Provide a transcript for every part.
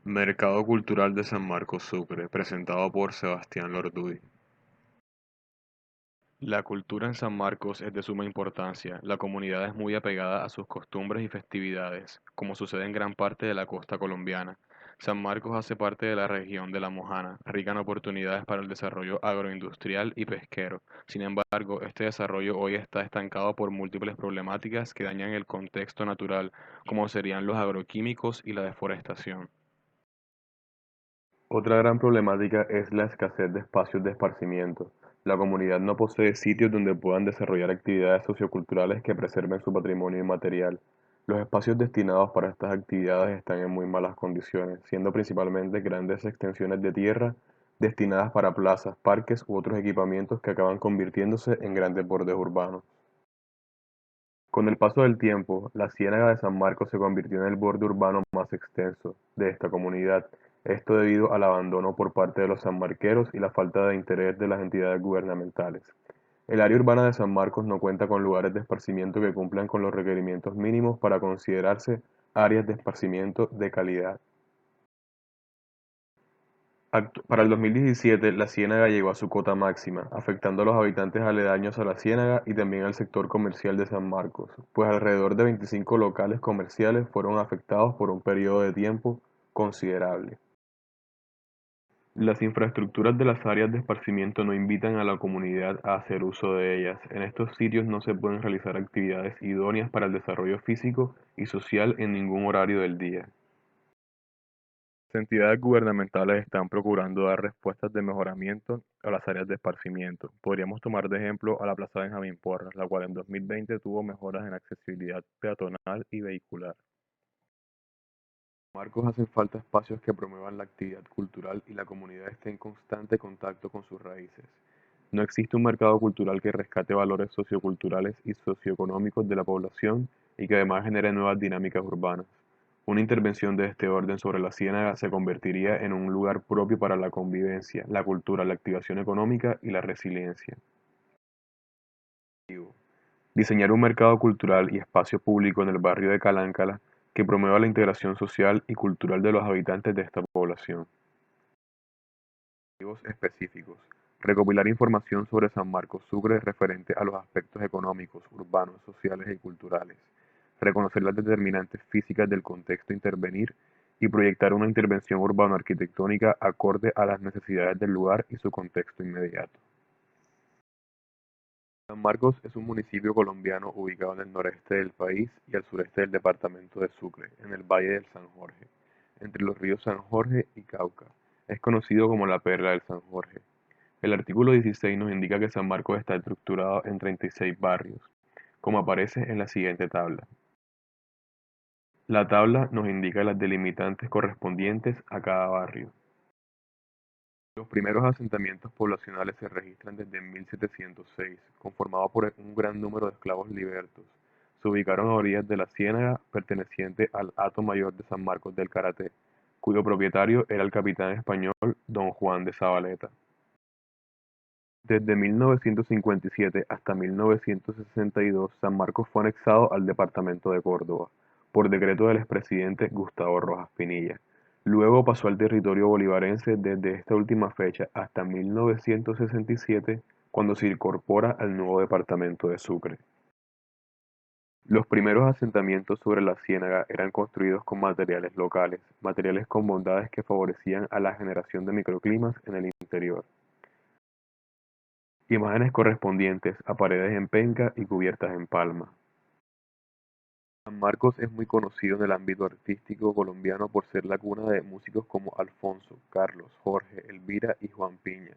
Mercado Cultural de San Marcos Sucre, presentado por Sebastián Lorduy. La cultura en San Marcos es de suma importancia. La comunidad es muy apegada a sus costumbres y festividades, como sucede en gran parte de la costa colombiana. San Marcos hace parte de la región de La Mojana, rica en oportunidades para el desarrollo agroindustrial y pesquero. Sin embargo, este desarrollo hoy está estancado por múltiples problemáticas que dañan el contexto natural, como serían los agroquímicos y la deforestación. Otra gran problemática es la escasez de espacios de esparcimiento. La comunidad no posee sitios donde puedan desarrollar actividades socioculturales que preserven su patrimonio inmaterial. Los espacios destinados para estas actividades están en muy malas condiciones, siendo principalmente grandes extensiones de tierra destinadas para plazas, parques u otros equipamientos que acaban convirtiéndose en grandes bordes urbanos. Con el paso del tiempo, la Ciénaga de San Marcos se convirtió en el borde urbano más extenso de esta comunidad, esto debido al abandono por parte de los sanmarqueros y la falta de interés de las entidades gubernamentales. El área urbana de San Marcos no cuenta con lugares de esparcimiento que cumplan con los requerimientos mínimos para considerarse áreas de esparcimiento de calidad. Para el 2017, la ciénaga llegó a su cota máxima, afectando a los habitantes aledaños a la ciénaga y también al sector comercial de San Marcos, pues alrededor de 25 locales comerciales fueron afectados por un periodo de tiempo considerable. Las infraestructuras de las áreas de esparcimiento no invitan a la comunidad a hacer uso de ellas. En estos sitios no se pueden realizar actividades idóneas para el desarrollo físico y social en ningún horario del día. Las entidades gubernamentales están procurando dar respuestas de mejoramiento a las áreas de esparcimiento. Podríamos tomar de ejemplo a la Plaza Benjamín Porras, la cual en 2020 tuvo mejoras en accesibilidad peatonal y vehicular. En Marcos hacen falta espacios que promuevan la actividad cultural y la comunidad esté en constante contacto con sus raíces. No existe un mercado cultural que rescate valores socioculturales y socioeconómicos de la población y que además genere nuevas dinámicas urbanas. Una intervención de este orden sobre la ciénaga se convertiría en un lugar propio para la convivencia, la cultura, la activación económica y la resiliencia. Diseñar un mercado cultural y espacio público en el barrio de Caláncala que promueva la integración social y cultural de los habitantes de esta población. Objetivos específicos. Recopilar información sobre San Marcos Sucre referente a los aspectos económicos, urbanos, sociales y culturales. Reconocer las determinantes físicas del contexto a intervenir y proyectar una intervención urbano-arquitectónica acorde a las necesidades del lugar y su contexto inmediato. San Marcos es un municipio colombiano ubicado en el noreste del país y al sureste del departamento de Sucre, en el Valle del San Jorge, entre los ríos San Jorge y Cauca. Es conocido como la Perla del San Jorge. El artículo 16 nos indica que San Marcos está estructurado en 36 barrios, como aparece en la siguiente tabla. La tabla nos indica las delimitantes correspondientes a cada barrio. Los primeros asentamientos poblacionales se registran desde 1706, conformados por un gran número de esclavos libertos. Se ubicaron a orillas de la ciénaga perteneciente al Hato Mayor de San Marcos del Caraté, cuyo propietario era el capitán español Don Juan de Zabaleta. Desde 1957 hasta 1962, San Marcos fue anexado al departamento de Córdoba, por decreto del expresidente Gustavo Rojas Pinilla. Luego pasó al territorio bolivarense desde esta última fecha hasta 1967, cuando se incorpora al nuevo departamento de Sucre. Los primeros asentamientos sobre la ciénaga eran construidos con materiales locales, materiales con bondades que favorecían a la generación de microclimas en el interior. Imágenes correspondientes a paredes en penca y cubiertas en palma. San Marcos es muy conocido en el ámbito artístico colombiano por ser la cuna de músicos como Alfonso, Carlos, Jorge, Elvira y Juan Piña.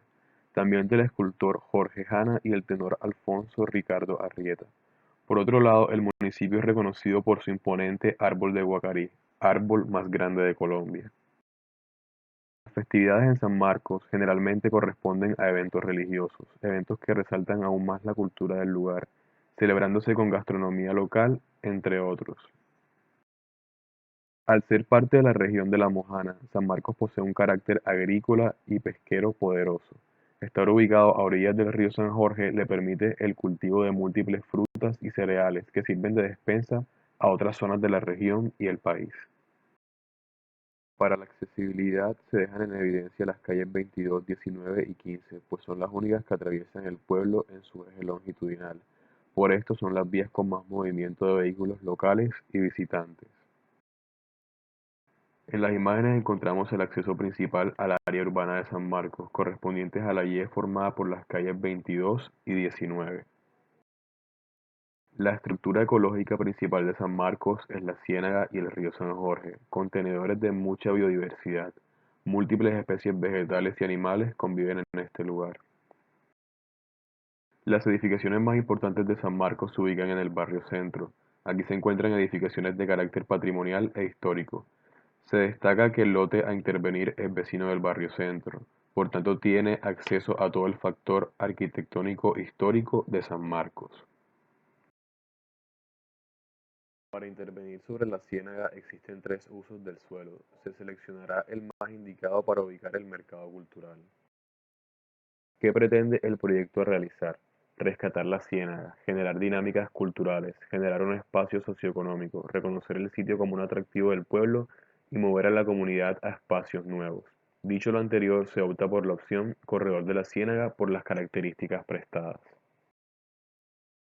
También del escultor Jorge Jana y el tenor Alfonso Ricardo Arrieta. Por otro lado, el municipio es reconocido por su imponente árbol de Guacarí, árbol más grande de Colombia. Las festividades en San Marcos generalmente corresponden a eventos religiosos, eventos que resaltan aún más la cultura del lugar, celebrándose con gastronomía local, entre otros. Al ser parte de la región de La Mojana, San Marcos posee un carácter agrícola y pesquero poderoso. Estar ubicado a orillas del río San Jorge le permite el cultivo de múltiples frutas y cereales que sirven de despensa a otras zonas de la región y el país. Para la accesibilidad se dejan en evidencia las calles 22, 19 y 15, pues son las únicas que atraviesan el pueblo en su eje longitudinal. Por esto son las vías con más movimiento de vehículos locales y visitantes. En las imágenes encontramos el acceso principal al área urbana de San Marcos, correspondientes a la Y formada por las calles 22 y 19. La estructura ecológica principal de San Marcos es la ciénaga y el río San Jorge, contenedores de mucha biodiversidad. Múltiples especies vegetales y animales conviven en este lugar. Las edificaciones más importantes de San Marcos se ubican en el barrio Centro. Aquí se encuentran edificaciones de carácter patrimonial e histórico. Se destaca que el lote a intervenir es vecino del barrio Centro, por tanto tiene acceso a todo el factor arquitectónico histórico de San Marcos. Para intervenir sobre la ciénaga existen tres usos del suelo. Se seleccionará el más indicado para ubicar el mercado cultural. ¿Qué pretende el proyecto realizar? Rescatar la ciénaga, generar dinámicas culturales, generar un espacio socioeconómico, reconocer el sitio como un atractivo del pueblo y mover a la comunidad a espacios nuevos. Dicho lo anterior, se opta por la opción Corredor de la Ciénaga por las características prestadas.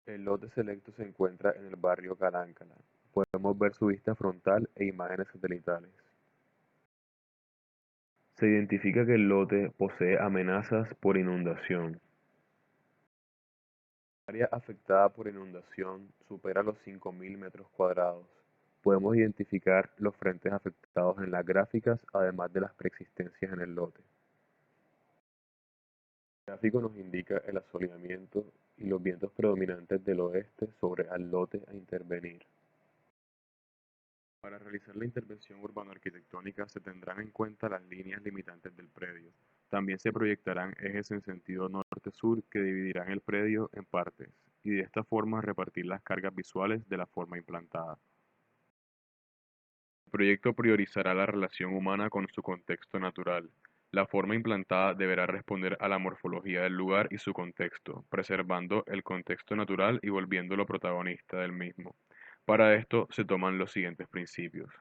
El lote selecto se encuentra en el barrio Caláncala. Podemos ver su vista frontal e imágenes satelitales. Se identifica que el lote posee amenazas por inundación. El área afectada por inundación supera los 5.000 metros cuadrados. Podemos identificar los frentes afectados en las gráficas, además de las preexistencias en el lote. El gráfico nos indica el asoleamiento y los vientos predominantes del oeste sobre el lote a intervenir. Para realizar la intervención urbano-arquitectónica se tendrán en cuenta las líneas limitantes del predio. También se proyectarán ejes en sentido norte-sur que dividirán el predio en partes, y de esta forma repartir las cargas visuales de la forma implantada. El proyecto priorizará la relación humana con su contexto natural. La forma implantada deberá responder a la morfología del lugar y su contexto, preservando el contexto natural y volviéndolo protagonista del mismo. Para esto se toman los siguientes principios.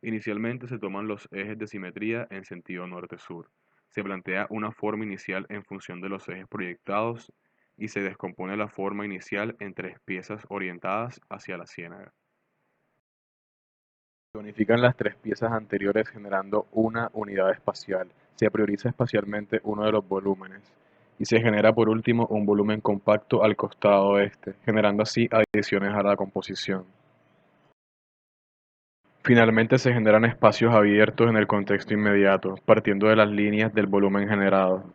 Inicialmente se toman los ejes de simetría en sentido norte-sur. Se plantea una forma inicial en función de los ejes proyectados y se descompone la forma inicial en tres piezas orientadas hacia la ciénaga. Se unifican las tres piezas anteriores generando una unidad espacial. Se prioriza espacialmente uno de los volúmenes y se genera por último un volumen compacto al costado oeste, generando así adiciones a la composición. Finalmente se generan espacios abiertos en el contexto inmediato, partiendo de las líneas del volumen generado.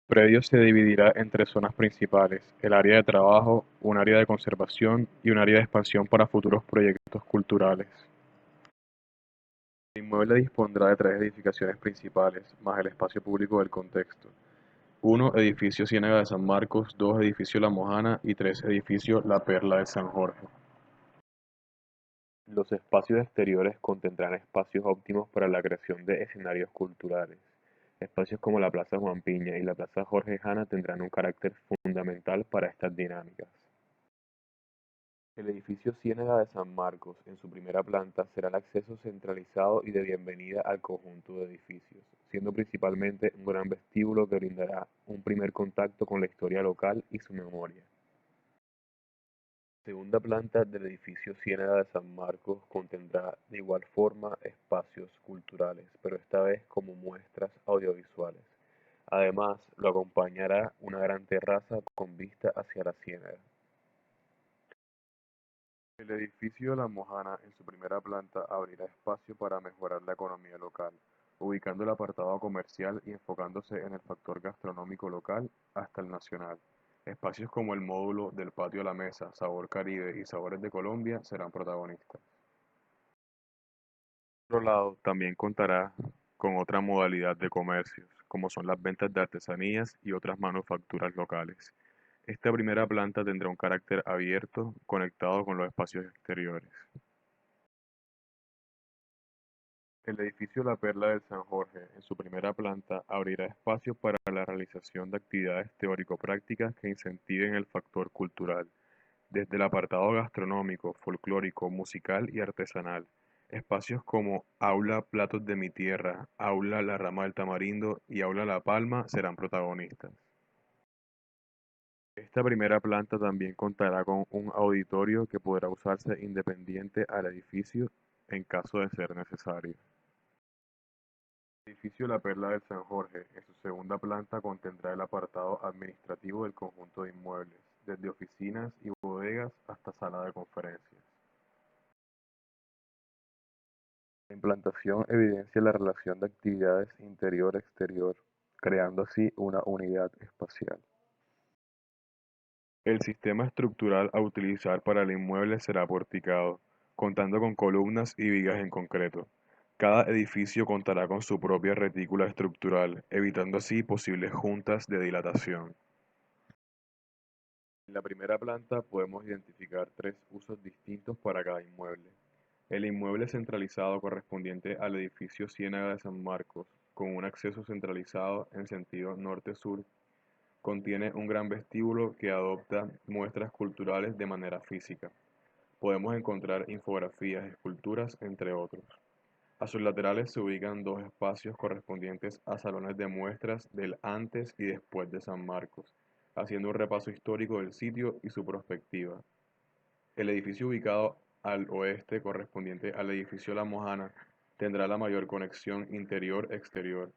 El predio se dividirá en tres zonas principales: el área de trabajo, un área de conservación y un área de expansión para futuros proyectos culturales. El inmueble dispondrá de tres edificaciones principales, más el espacio público del contexto. Uno, edificio Ciénaga de San Marcos; dos, edificio La Mojana; y tres, edificio La Perla de San Jorge. Los espacios exteriores contendrán espacios óptimos para la creación de escenarios culturales. Espacios como la Plaza Juan Piña y la Plaza Jorge Jana tendrán un carácter fundamental para estas dinámicas. El edificio Ciénaga de San Marcos, en su primera planta, será el acceso centralizado y de bienvenida al conjunto de edificios, siendo principalmente un gran vestíbulo que brindará un primer contacto con la historia local y su memoria. La segunda planta del edificio Ciénaga de San Marcos contendrá de igual forma espacios culturales, pero esta vez como muestras audiovisuales. Además, lo acompañará una gran terraza con vista hacia la ciénaga. El edificio La Mojana, en su primera planta, abrirá espacio para mejorar la economía local, ubicando el apartado comercial y enfocándose en el factor gastronómico local hasta el nacional. Espacios como el módulo del Patio a la Mesa, Sabor Caribe y Sabores de Colombia serán protagonistas. Por otro lado, también contará con otra modalidad de comercios, como son las ventas de artesanías y otras manufacturas locales. Esta primera planta tendrá un carácter abierto, conectado con los espacios exteriores. El edificio La Perla de San Jorge, en su primera planta, abrirá espacios para la realización de actividades teórico-prácticas que incentiven el factor cultural, desde el apartado gastronómico, folclórico, musical y artesanal. Espacios como Aula Platos de mi Tierra, Aula La Rama del Tamarindo y Aula La Palma serán protagonistas. Esta primera planta también contará con un auditorio que podrá usarse independiente al edificio en caso de ser necesario. El edificio La Perla del San Jorge, en su segunda planta, contendrá el apartado administrativo del conjunto de inmuebles, desde oficinas y bodegas hasta sala de conferencias. La implantación evidencia la relación de actividades interior-exterior, creando así una unidad espacial. El sistema estructural a utilizar para el inmueble será porticado, contando con columnas y vigas en concreto. Cada edificio contará con su propia retícula estructural, evitando así posibles juntas de dilatación. En la primera planta podemos identificar tres usos distintos para cada inmueble. El inmueble centralizado correspondiente al edificio Ciénaga de San Marcos, con un acceso centralizado en sentido norte-sur, contiene un gran vestíbulo que adopta muestras culturales de manera física. Podemos encontrar infografías, esculturas, entre otros. A sus laterales se ubican dos espacios correspondientes a salones de muestras del antes y después de San Marcos, haciendo un repaso histórico del sitio y su perspectiva. El edificio ubicado al oeste, correspondiente al edificio La Mojana, tendrá la mayor conexión interior-exterior.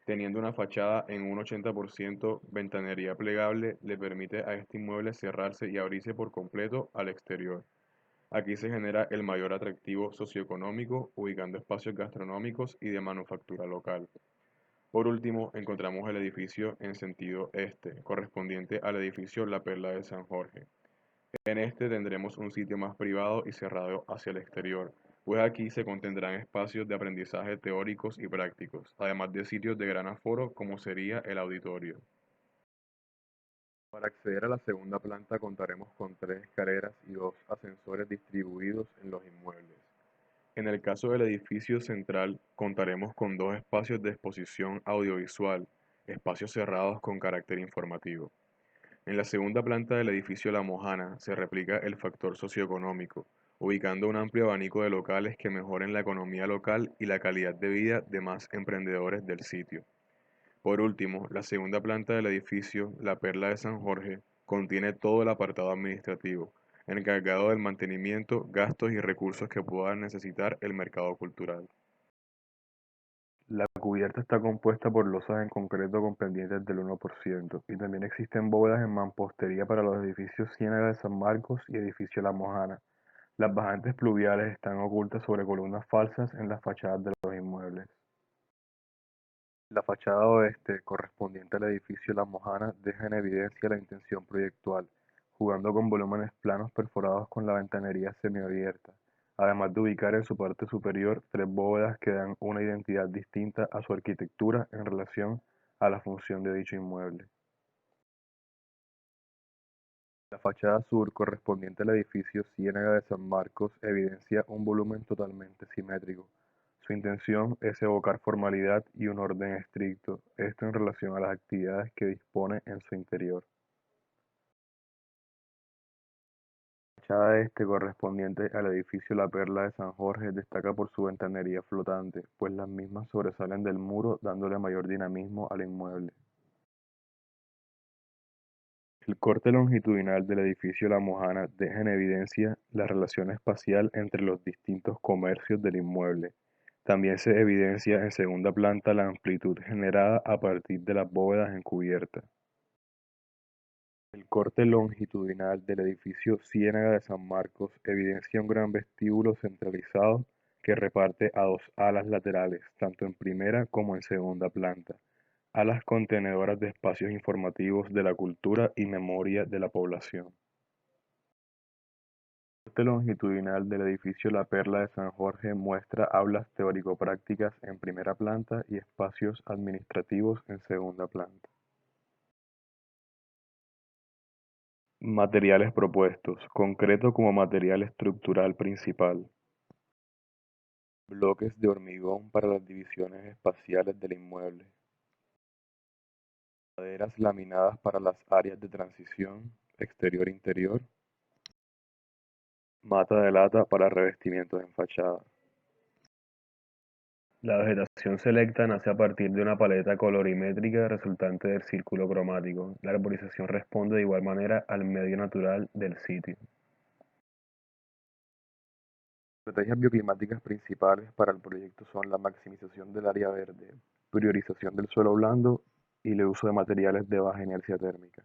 Teniendo una fachada en un 80% ventanería plegable, le permite a este inmueble cerrarse y abrirse por completo al exterior. Aquí se genera el mayor atractivo socioeconómico, ubicando espacios gastronómicos y de manufactura local. Por último, encontramos el edificio en sentido este, correspondiente al edificio La Perla de San Jorge. En este tendremos un sitio más privado y cerrado hacia el exterior, pues aquí se contendrán espacios de aprendizaje teóricos y prácticos, además de sitios de gran aforo como sería el auditorio. Para acceder a la segunda planta contaremos con tres escaleras y dos ascensores distribuidos en los inmuebles. En el caso del edificio central, contaremos con dos espacios de exposición audiovisual, espacios cerrados con carácter informativo. En la segunda planta del edificio La Mojana se replica el factor socioeconómico, ubicando un amplio abanico de locales que mejoren la economía local y la calidad de vida de más emprendedores del sitio. Por último, la segunda planta del edificio, La Perla de San Jorge, contiene todo el apartado administrativo, encargado del mantenimiento, gastos y recursos que pueda necesitar el mercado cultural. La cubierta está compuesta por losas en concreto con pendientes del 1% y también existen bóvedas en mampostería para los edificios Ciénaga de San Marcos y edificio La Mojana. Las bajantes pluviales están ocultas sobre columnas falsas en las fachadas de los inmuebles. La fachada oeste, correspondiente al edificio La Mojana, deja en evidencia la intención proyectual, jugando con volúmenes planos perforados con la ventanería semiabierta, además de ubicar en su parte superior tres bóvedas que dan una identidad distinta a su arquitectura en relación a la función de dicho inmueble. La fachada sur, correspondiente al edificio Ciénaga de San Marcos, evidencia un volumen totalmente simétrico. Su intención es evocar formalidad y un orden estricto, esto en relación a las actividades que dispone en su interior. La fachada este, correspondiente al edificio La Perla de San Jorge, destaca por su ventanería flotante, pues las mismas sobresalen del muro dándole mayor dinamismo al inmueble. El corte longitudinal del edificio La Mojana deja en evidencia la relación espacial entre los distintos comercios del inmueble. También se evidencia en segunda planta la amplitud generada a partir de las bóvedas encubiertas. El corte longitudinal del edificio Ciénaga de San Marcos evidencia un gran vestíbulo centralizado que reparte a dos alas laterales, tanto en primera como en segunda planta, alas contenedoras de espacios informativos de la cultura y memoria de la población. El corte longitudinal del edificio La Perla de San Jorge muestra aulas teórico-prácticas en primera planta y espacios administrativos en segunda planta. Materiales propuestos: concreto como material estructural principal. Bloques de hormigón para las divisiones espaciales del inmueble. Maderas laminadas para las áreas de transición exterior-interior. Mata de lata para revestimientos en fachada. La vegetación selecta nace a partir de una paleta colorimétrica resultante del círculo cromático. La arborización responde de igual manera al medio natural del sitio. Las estrategias bioclimáticas principales para el proyecto son la maximización del área verde, priorización del suelo blando y el uso de materiales de baja inercia térmica.